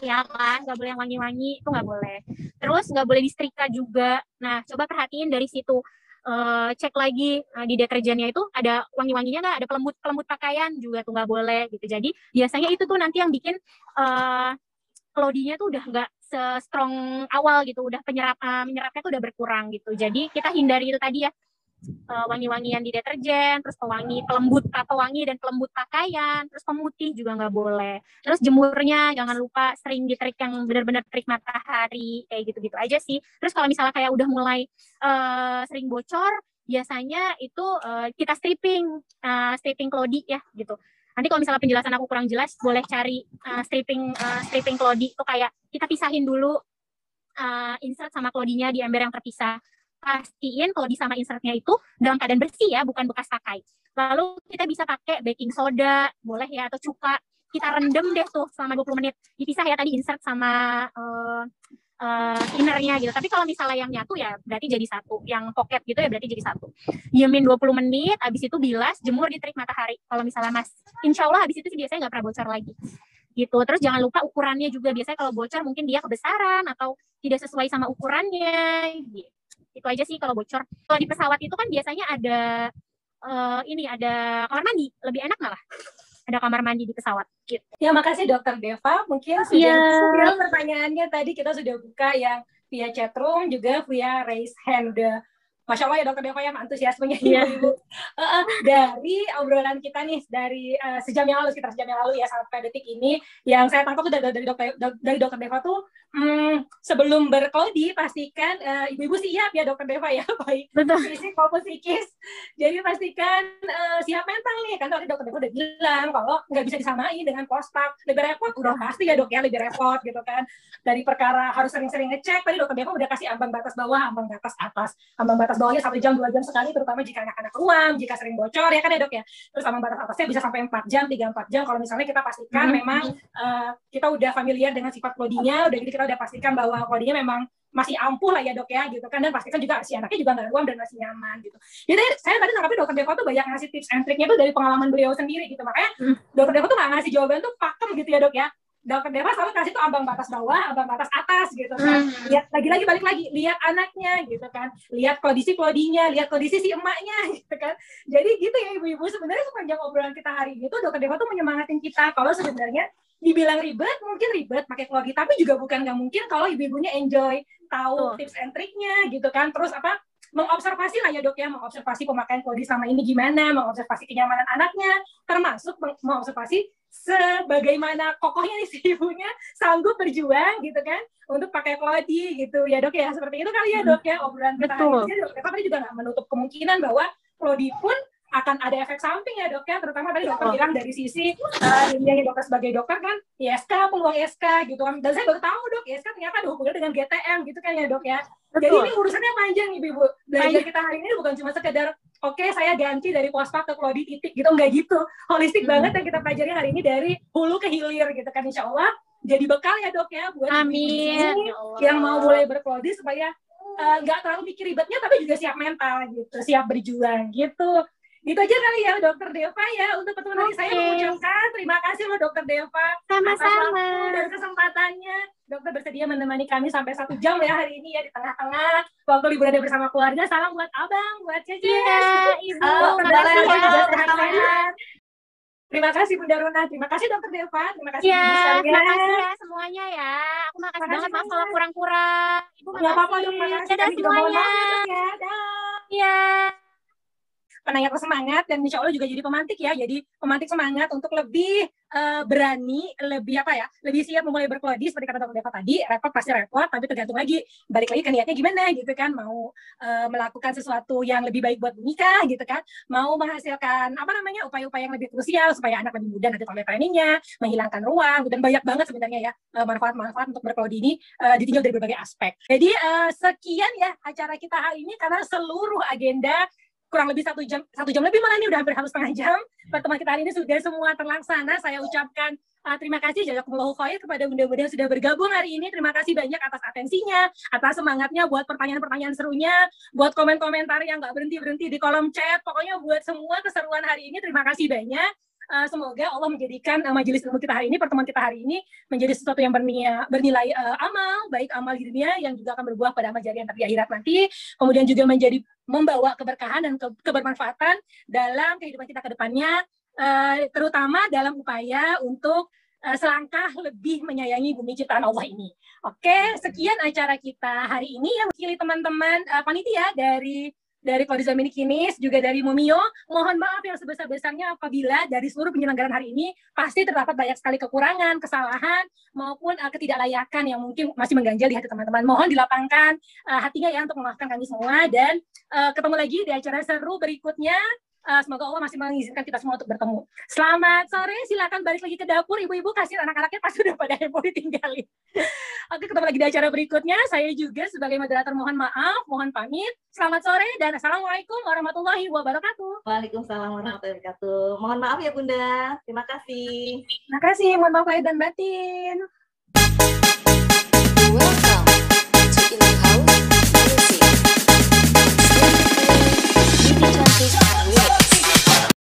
Ya kan, nggak boleh yang wangi-wangi, itu nggak boleh. Terus nggak boleh disetrika juga. Nah, coba perhatiin dari situ. Cek lagi di deterjennya itu ada wangi-wanginya nggak, ada pelembut pakaian juga tuh nggak boleh gitu. Jadi biasanya itu tuh nanti yang bikin Claudie-nya tuh udah nggak se-strong awal gitu, udah menyerapnya tuh udah berkurang gitu. Jadi kita hindari itu tadi ya, wangi-wangian di deterjen, terus pewangi dan pelembut pakaian, terus pemutih juga nggak boleh. Terus jemurnya jangan lupa sering ditrik yang benar-benar terik matahari, kayak gitu-gitu aja sih. Terus kalau misalnya kayak udah mulai sering bocor, biasanya itu kita stripping Claudie ya gitu. Nanti kalau misalnya penjelasan aku kurang jelas, boleh cari stripping Claudie itu kayak kita pisahin dulu insert sama Claudie-nya di ember yang terpisah. Pastiin Claudie sama insertnya itu dalam keadaan bersih ya, bukan bekas pakai. Lalu kita bisa pakai baking soda, boleh ya, atau cuka. Kita rendam deh tuh selama 20 menit. Dipisah ya tadi insert sama innernya gitu. Tapi kalau misalnya yang nyatu ya berarti jadi satu. Yang pocket gitu ya berarti jadi satu. Diemin 20 menit, habis itu bilas, jemur di terik matahari. Kalau misalnya insya Allah habis itu sih biasanya nggak pernah bocor lagi. Gitu. Terus jangan lupa ukurannya juga. Biasanya kalau bocor mungkin dia kebesaran atau tidak sesuai sama ukurannya gitu. Itu aja sih kalau bocor. Kalau di pesawat itu kan biasanya ada ada kamar mandi, lebih enak nggak lah? Ada kamar mandi di pesawat. Gitu. Ya, makasih Dokter Deva. Mungkin sudah pertanyaannya tadi kita sudah buka yang via chatroom juga via raise hand. Masya Allah ya Dokter Deva yang antusiasmenya ibu-ibu. Dari obrolan kita nih dari sekitar sejam yang lalu ya sampai detik ini, yang saya tangkap tuh dari Dokter Deva tuh sebelum berkelodi pastikan ibu-ibu siap ya Dokter Deva ya, baik fisik maupun psikis. Jadi pastikan siap mental nih, kan tadi Dokter Deva udah bilang kalau nggak bisa disamain dengan pospak, lebih repot udah pasti ya dok ya, lebih repot gitu kan. Dari perkara harus sering-sering ngecek, tadi Dokter Deva udah kasih ambang batas bawah, ambang batas atas, ambang batas bawahnya 1 jam 2 jam sekali, terutama jika anak-anak ruam, jika sering bocor ya kan ya dok ya. Terus ambang batas atasnya bisa sampai 4 jam, 3-4 jam kalau misalnya kita pastikan memang kita udah familiar dengan sifat Claudie-nya, udah gitu kita udah pastikan bahwa Claudie-nya memang masih ampuh lah ya dok ya gitu kan, dan pastikan juga si anaknya juga nggak ruam dan masih nyaman gitu. Jadi saya tadi nangkapnya Dokter Deva tuh banyak ngasih tips and triknya tuh dari pengalaman beliau sendiri gitu, makanya Dokter Deva tuh nggak ngasih jawaban tuh pakem gitu ya dok ya. Dokter Deva selalu kasih tuh ambang batas bawah, ambang batas atas gitu kan. Lihat lagi-lagi balik lagi, lihat anaknya gitu kan. Lihat kondisi Claudie-nya, lihat kondisi si emaknya gitu kan. Jadi gitu ya ibu-ibu, sebenarnya sepanjang obrolan kita hari ini tuh Dokter Deva tuh menyemangatin kita kalau sebenarnya dibilang ribet, mungkin ribet pakai Claudie, tapi juga bukan nggak mungkin kalau ibu-ibunya enjoy, tahu tips and triknya gitu kan. Terus apa, mengobservasi lah ya dok ya, mengobservasi pemakaian Claudie selama ini gimana, mengobservasi kenyamanan anaknya, termasuk mengobservasi sebagaimana kokohnya nih si ibunya sanggup berjuang gitu kan untuk pakai Claudie gitu ya dok ya, seperti itu kali ya dok ya obrolan kita hari ini. Dok tadi juga nggak menutup kemungkinan bahwa Claudie pun akan ada efek samping ya dok ya, terutama tadi dokter bilang dari sisi yang dokter sebagai dokter kan ISK, peluang ISK gitu kan, dan saya baru tahu dok ISK ternyata ada hubungan dengan GTM gitu kan ya dok ya. Jadi ini urusannya panjang ibu-ibu. Belajar kita hari ini bukan cuma sekedar oke, saya ganti dari pospak ke Claudie titik gitu, enggak gitu. Holistik banget yang kita pelajari hari ini dari hulu ke hilir gitu kan, insya Allah jadi bekal ya dok ya buat yang mau mulai berClaudie supaya nggak terlalu mikir ribetnya tapi juga siap mental gitu, siap berjuang gitu. Gitu aja kali ya Dokter Deva ya. Untuk pertemuan hari saya mengucapkan terima kasih loh Dokter Deva Sama-sama dan kesempatannya. Dokter bersedia menemani kami sampai 1 jam ya hari ini ya, di tengah-tengah waktu liburan bersama keluarga. Salam buat abang, buat Cece, Ibu. sehat. Terima kasih Bunda Rona, terima kasih Dokter Deva, terima kasih Ibu sekalian. Terima kasih ya semuanya ya. Aku makasih banget, maaf kalau kurang-kurang. Ibu makasih. Nggak apa-apa dok, makasih. Dadah semuanya. Iya. Penanya semangat, dan insya Allah juga jadi pemantik ya, jadi pemantik semangat untuk lebih berani, lebih apa ya, lebih siap memulai berClaudie. Seperti kata Dokter Deva tadi, repot pasti repot, tapi tergantung lagi, balik lagi ke niatnya gimana gitu kan, mau melakukan sesuatu yang lebih baik buat nikah gitu kan, mau menghasilkan apa namanya upaya-upaya yang lebih krusial supaya anak lebih mudah nanti toilet trainingnya, menghilangkan ruang, dan banyak banget sebenarnya ya manfaat-manfaat untuk berClaudie ini ditinjau dari berbagai aspek. Jadi sekian ya acara kita hari ini, karena seluruh agenda kurang lebih 1 jam lebih, malah ini udah hampir 1,5 jam. Pertemuan kita hari ini sudah semua terlaksana. Saya ucapkan terima kasih jazakumullahu khair kepada bunda-bunda yang sudah bergabung hari ini. Terima kasih banyak atas atensinya, atas semangatnya, buat pertanyaan-pertanyaan serunya, buat komen-komentar yang nggak berhenti-berhenti di kolom chat. Pokoknya buat semua keseruan hari ini, terima kasih banyak. Semoga Allah menjadikan majelis ilmu kita hari ini, pertemuan kita hari ini menjadi sesuatu yang bernilai amal, baik amal di dunia yang juga akan berbuah pada amal jariah di akhirat nanti, kemudian juga menjadi membawa keberkahan dan kebermanfaatan dalam kehidupan kita ke depannya, terutama dalam upaya untuk selangkah lebih menyayangi bumi ciptaan Allah ini. Oke, sekian acara kita hari ini yang mewakili teman-teman panitia dari Claudie Zamini Kinis, juga dari Momio. Mohon maaf yang sebesar-besarnya apabila dari seluruh penyelenggaraan hari ini pasti terdapat banyak sekali kekurangan, kesalahan, maupun ketidaklayakan yang mungkin masih mengganjal di hati teman-teman. Mohon dilapangkan hatinya ya untuk memaafkan kami semua, dan ketemu lagi di acara seru berikutnya. Semoga Allah masih mengizinkan kita semua untuk bertemu. Selamat sore, silakan balik lagi ke dapur. Ibu-ibu kasih anak-anaknya pasti udah pada heboh ditinggalin. Oke, ketemu lagi di acara berikutnya. Saya juga sebagai moderator mohon maaf, mohon pamit. Selamat sore dan assalamualaikum warahmatullahi wabarakatuh. Waalaikumsalam warahmatullahi wabarakatuh. Mohon maaf ya Bunda. Terima kasih. Terima kasih, mohon maaf lahir dan batin. Welcome